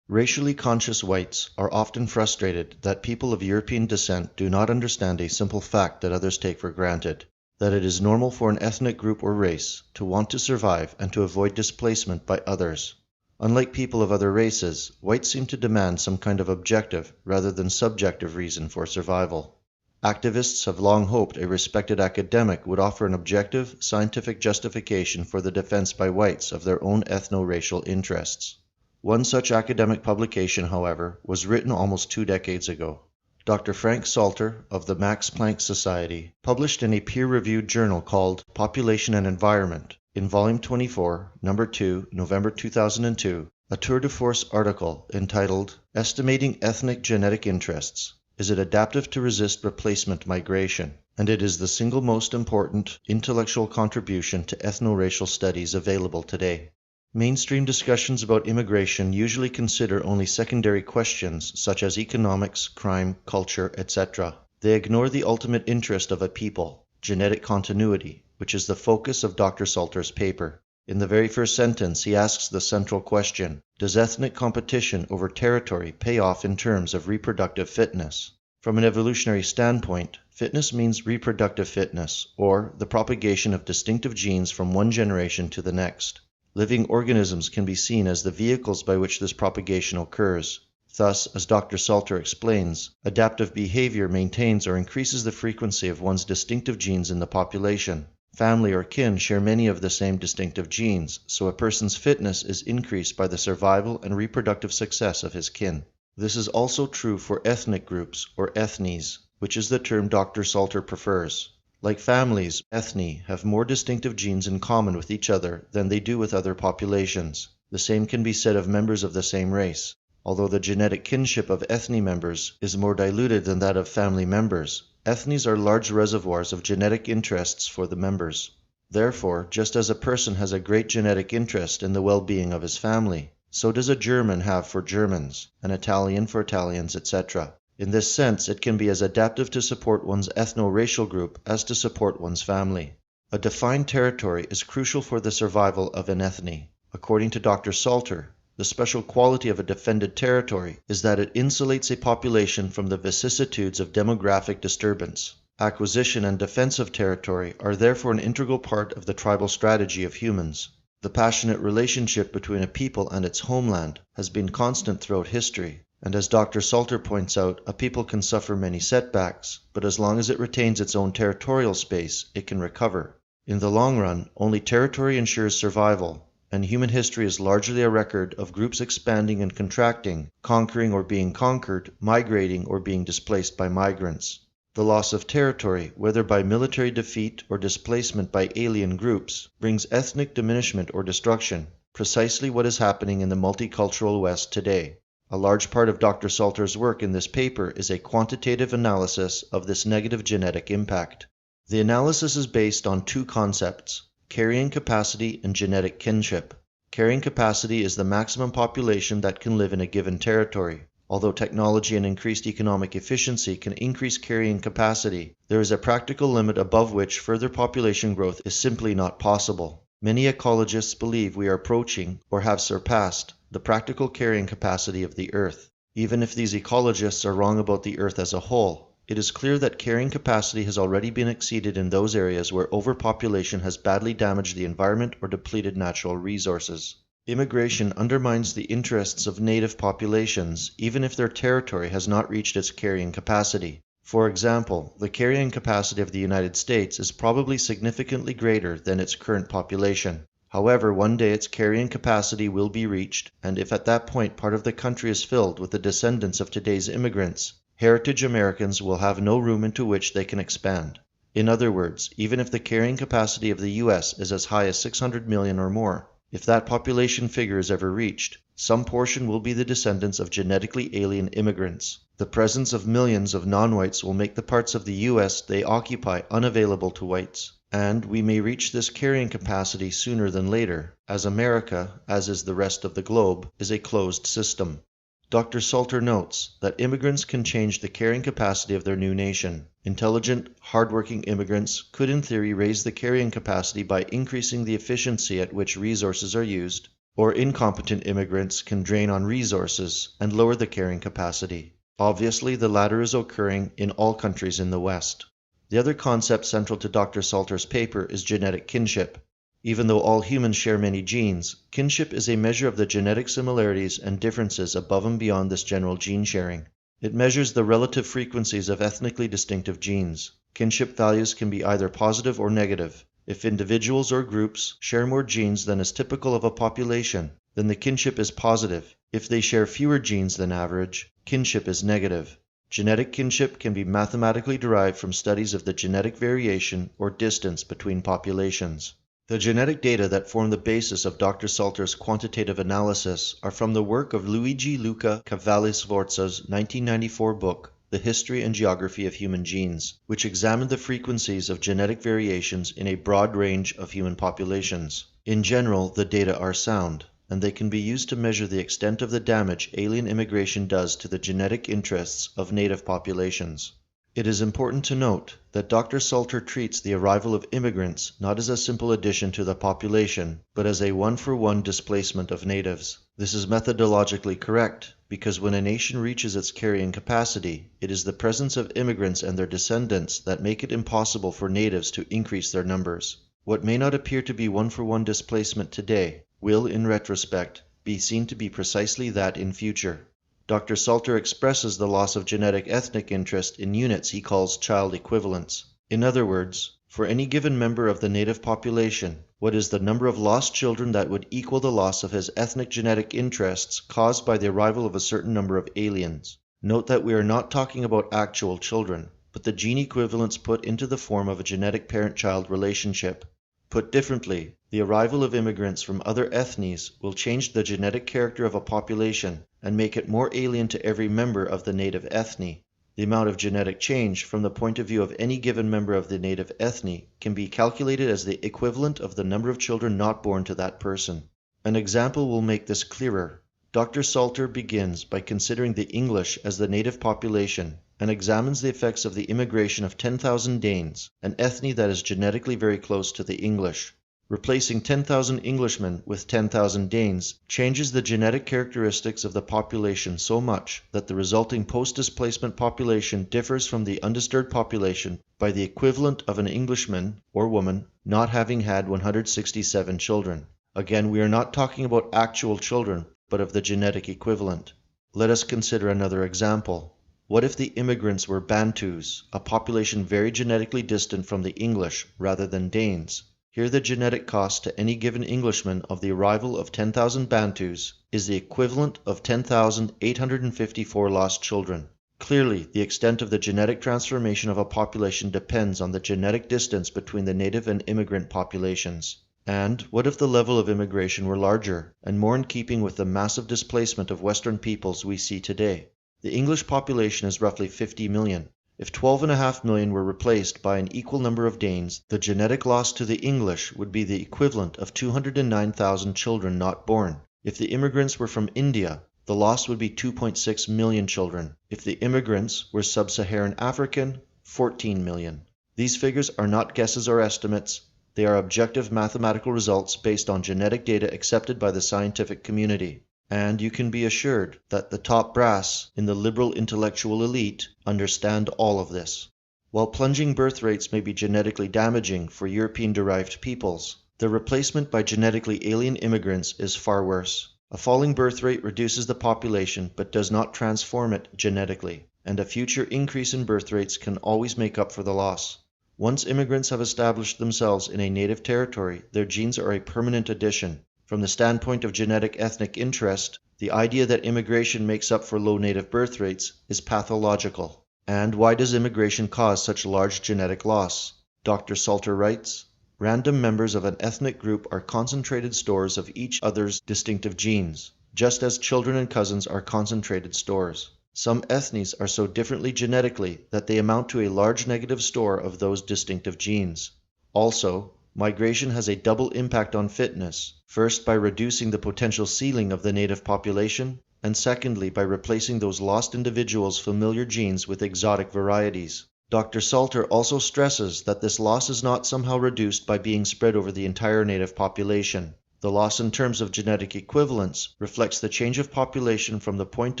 Racially conscious whites are often frustrated that people of European descent do not understand a simple fact that others take for granted, that it is normal for an ethnic group or race to want to survive and to avoid displacement by others. Unlike people of other races, whites seem to demand some kind of objective rather than subjective reason for survival. Activists have long hoped a respected academic would offer an objective, scientific justification for the defense by whites of their own ethno-racial interests. One such academic publication, however, was written almost 2 decades ago. Dr. Frank Salter of the Max Planck Society published in a peer-reviewed journal called Population and Environment in Volume 24, Number 2, November 2002, a tour de force article entitled Estimating Ethnic Genetic Interests. Is it adaptive to resist replacement migration? And it is the single most important intellectual contribution to ethno-racial studies available today. Mainstream discussions about immigration usually consider only secondary questions such as economics, crime, culture, etc. They ignore the ultimate interest of a people, genetic continuity, which is the focus of Dr. Salter's paper. In the very first sentence, he asks the central question: does ethnic competition over territory pay off in terms of reproductive fitness? From an evolutionary standpoint, fitness means reproductive fitness, or the propagation of distinctive genes from one generation to the next. Living organisms can be seen as the vehicles by which this propagation occurs. Thus, as Dr. Salter explains, adaptive behavior maintains or increases the frequency of one's distinctive genes in the population. Family or kin share many of the same distinctive genes, so a person's fitness is increased by the survival and reproductive success of his kin. This is also true for ethnic groups, or ethnies, which is the term Dr. Salter prefers. Like families, ethni have more distinctive genes in common with each other than they do with other populations. The same can be said of members of the same race. Although the genetic kinship of ethni members is more diluted than that of family members, ethnies are large reservoirs of genetic interests for the members. Therefore, just as a person has a great genetic interest in the well-being of his family, so does a German have for Germans, an Italian for Italians, etc. In this sense, it can be as adaptive to support one's ethno-racial group as to support one's family. A defined territory is crucial for the survival of an ethny. According to Dr. Salter, the special quality of a defended territory is that it insulates a population from the vicissitudes of demographic disturbance. Acquisition and defense of territory are therefore an integral part of the tribal strategy of humans. The passionate relationship between a people and its homeland has been constant throughout history. And as Dr. Salter points out, a people can suffer many setbacks, but as long as it retains its own territorial space, it can recover. In the long run, only territory ensures survival, and human history is largely a record of groups expanding and contracting, conquering or being conquered, migrating or being displaced by migrants. The loss of territory, whether by military defeat or displacement by alien groups, brings ethnic diminishment or destruction, precisely what is happening in the multicultural West today. A large part of Dr. Salter's work in this paper is a quantitative analysis of this negative genetic impact. The analysis is based on 2 concepts: carrying capacity and genetic kinship. Carrying capacity is the maximum population that can live in a given territory. Although technology and increased economic efficiency can increase carrying capacity, there is a practical limit above which further population growth is simply not possible. Many ecologists believe we are approaching, or have surpassed, the practical carrying capacity of the Earth. Even if these ecologists are wrong about the Earth as a whole, it is clear that carrying capacity has already been exceeded in those areas where overpopulation has badly damaged the environment or depleted natural resources. Immigration undermines the interests of native populations, even if their territory has not reached its carrying capacity. For example, the carrying capacity of the United States is probably significantly greater than its current population. However, one day its carrying capacity will be reached, and if at that point part of the country is filled with the descendants of today's immigrants, heritage Americans will have no room into which they can expand. In other words, even if the carrying capacity of the US is as high as 600 million or more, if that population figure is ever reached, some portion will be the descendants of genetically alien immigrants. The presence of millions of non-whites will make the parts of the US they occupy unavailable to whites. And we may reach this carrying capacity sooner than later, as America, as is the rest of the globe, is a closed system. Dr. Salter notes that immigrants can change the carrying capacity of their new nation. Intelligent, hardworking immigrants could in theory raise the carrying capacity by increasing the efficiency at which resources are used, or incompetent immigrants can drain on resources and lower the carrying capacity. Obviously, the latter is occurring in all countries in the West. The other concept central to Dr. Salter's paper is genetic kinship. Even though all humans share many genes, kinship is a measure of the genetic similarities and differences above and beyond this general gene sharing. It measures the relative frequencies of ethnically distinctive genes. Kinship values can be either positive or negative. If individuals or groups share more genes than is typical of a population, then the kinship is positive. If they share fewer genes than average, kinship is negative. Genetic kinship can be mathematically derived from studies of the genetic variation or distance between populations. The genetic data that form the basis of Dr. Salter's quantitative analysis are from the work of Luigi Luca Cavalli-Sforza's 1994 book, The History and Geography of Human Genes, which examined the frequencies of genetic variations in a broad range of human populations. In general, the data are sound, and they can be used to measure the extent of the damage alien immigration does to the genetic interests of native populations. It is important to note that Dr. Salter treats the arrival of immigrants not as a simple addition to the population, but as a one-for-one displacement of natives. This is methodologically correct, because when a nation reaches its carrying capacity, it is the presence of immigrants and their descendants that make it impossible for natives to increase their numbers. What may not appear to be one-for-one displacement today will, in retrospect, be seen to be precisely that in future. Dr. Salter expresses the loss of genetic ethnic interest in units he calls child equivalents. In other words, for any given member of the native population, what is the number of lost children that would equal the loss of his ethnic genetic interests caused by the arrival of a certain number of aliens? Note that we are not talking about actual children, but the gene equivalents put into the form of a genetic parent-child relationship. Put differently, the arrival of immigrants from other ethnies will change the genetic character of a population and make it more alien to every member of the native ethne. The amount of genetic change from the point of view of any given member of the native ethne can be calculated as the equivalent of the number of children not born to that person. An example will make this clearer. Dr. Salter begins by considering the English as the native population and examines the effects of the immigration of 10,000 Danes, an ethne that is genetically very close to the English. Replacing 10,000 Englishmen with 10,000 Danes changes the genetic characteristics of the population so much that the resulting post-displacement population differs from the undisturbed population by the equivalent of an Englishman or woman not having had 167 children. Again, we are not talking about actual children, but of the genetic equivalent. Let us consider another example. What if the immigrants were Bantus, a population very genetically distant from the English rather than Danes? Here the genetic cost to any given Englishman of the arrival of 10,000 Bantus is the equivalent of 10,854 lost children. Clearly, the extent of the genetic transformation of a population depends on the genetic distance between the native and immigrant populations. And what if the level of immigration were larger, and more in keeping with the massive displacement of Western peoples we see today? The English population is roughly 50 million. If 12.5 million were replaced by an equal number of Danes, the genetic loss to the English would be the equivalent of 209,000 children not born. If the immigrants were from India, the loss would be 2.6 million children. If the immigrants were sub-Saharan African, 14 million. These figures are not guesses or estimates. They are objective mathematical results based on genetic data accepted by the scientific community. And you can be assured that the top brass in the liberal intellectual elite understand all of this. While plunging birth rates may be genetically damaging for European-derived peoples, their replacement by genetically alien immigrants is far worse. A falling birth rate reduces the population but does not transform it genetically, and a future increase in birth rates can always make up for the loss. Once immigrants have established themselves in a native territory, their genes are a permanent addition. From the standpoint of genetic ethnic interest, the idea that immigration makes up for low native birth rates is pathological. And why does immigration cause such large genetic loss? Dr. Salter writes, "Random members of an ethnic group are concentrated stores of each other's distinctive genes, just as children and cousins are concentrated stores. Some ethnies are so differently genetically that they amount to a large negative store of those distinctive genes. Also, migration has a double impact on fitness, first by reducing the potential ceiling of the native population, and secondly by replacing those lost individuals' familiar genes with exotic varieties." Dr. Salter also stresses that this loss is not somehow reduced by being spread over the entire native population. The The loss in terms of genetic equivalence reflects the change of population from the point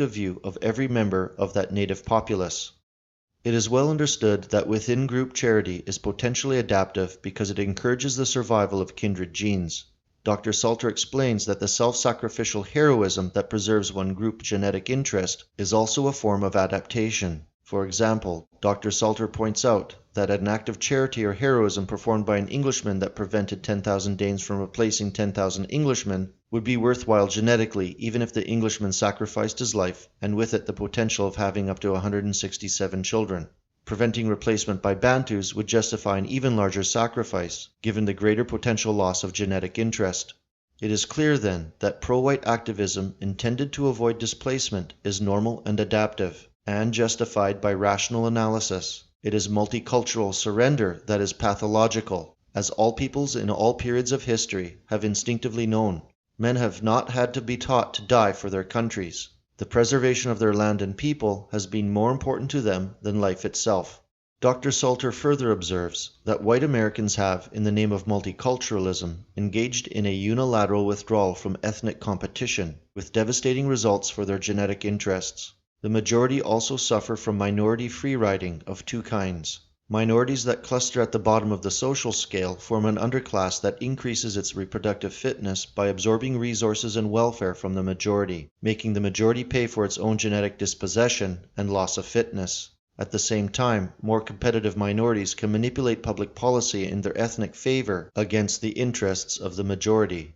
of view of every member of that native populace. It is well understood that within-group charity is potentially adaptive because it encourages the survival of kindred genes. Dr. Salter explains that the self-sacrificial heroism that preserves one group genetic interest is also a form of adaptation. For example, Dr. Salter points out that an act of charity or heroism performed by an Englishman that prevented 10,000 Danes from replacing 10,000 Englishmen would be worthwhile genetically even if the Englishman sacrificed his life and with it the potential of having up to 167 children. Preventing replacement by Bantus would justify an even larger sacrifice, given the greater potential loss of genetic interest. It is clear then that pro-white activism intended to avoid displacement is normal and adaptive, and justified by rational analysis. It is multicultural surrender that is pathological, as all peoples in all periods of history have instinctively known. Men have not had to be taught to die for their countries. The preservation of their land and people has been more important to them than life itself. Dr. Salter further observes that white Americans have, in the name of multiculturalism, engaged in a unilateral withdrawal from ethnic competition, with devastating results for their genetic interests. The majority also suffer from minority free-riding of two kinds. Minorities that cluster at the bottom of the social scale form an underclass that increases its reproductive fitness by absorbing resources and welfare from the majority, making the majority pay for its own genetic dispossession and loss of fitness. At the same time, more competitive minorities can manipulate public policy in their ethnic favor against the interests of the majority.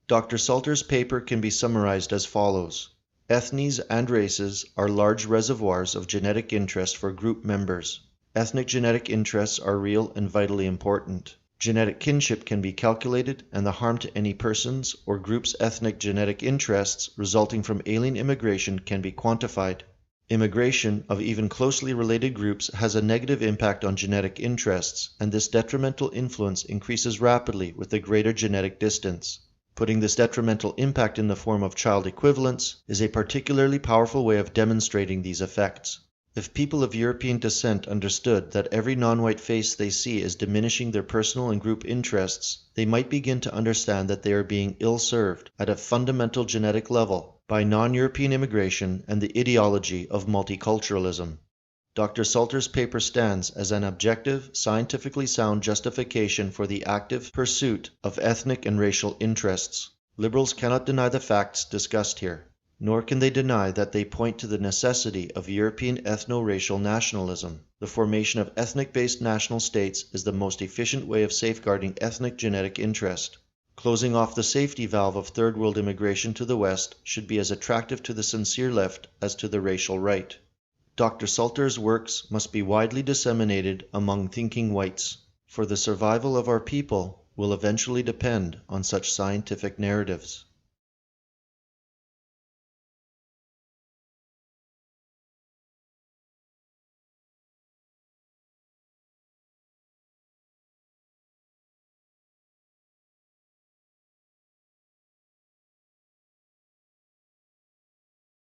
Dr. Salter's paper can be summarized as follows. Ethnies and races are large reservoirs of genetic interest for group members. Ethnic genetic interests are real and vitally important. Genetic kinship can be calculated, and the harm to any person's or group's ethnic genetic interests resulting from alien immigration can be quantified. Immigration of even closely related groups has a negative impact on genetic interests, and this detrimental influence increases rapidly with the greater genetic distance. Putting this detrimental impact in the form of child equivalence is a particularly powerful way of demonstrating these effects. If people of European descent understood that every non-white face they see is diminishing their personal and group interests, they might begin to understand that they are being ill-served at a fundamental genetic level by non-European immigration and the ideology of multiculturalism. Dr. Salter's paper stands as an objective, scientifically sound justification for the active pursuit of ethnic and racial interests. Liberals cannot deny the facts discussed here, nor can they deny that they point to the necessity of European ethno-racial nationalism. The formation of ethnic-based national states is the most efficient way of safeguarding ethnic genetic interest. Closing off the safety valve of third world immigration to the West should be as attractive to the sincere left as to the racial right. Dr. Salter's works must be widely disseminated among thinking whites, for the survival of our people will eventually depend on such scientific narratives.